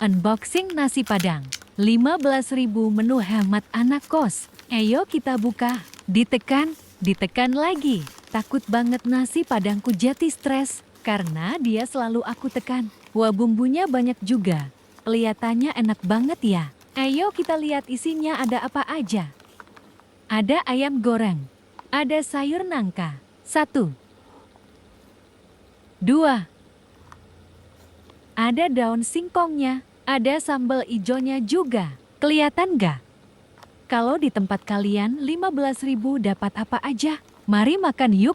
Unboxing nasi Padang. 15.000 menu hemat anak kos. Ayo kita buka. Ditekan, ditekan lagi. Takut banget nasi Padangku jadi stres karena dia selalu aku tekan. Wah, bumbunya banyak juga. Kelihatannya enak banget ya. Ayo kita lihat isinya ada apa aja. Ada ayam goreng. Ada sayur nangka. 1. 2. Ada daun singkongnya. Ada sambal ijonya juga. Kelihatan gak? Kalau di tempat kalian 15.000 dapat apa aja? Mari makan yuk.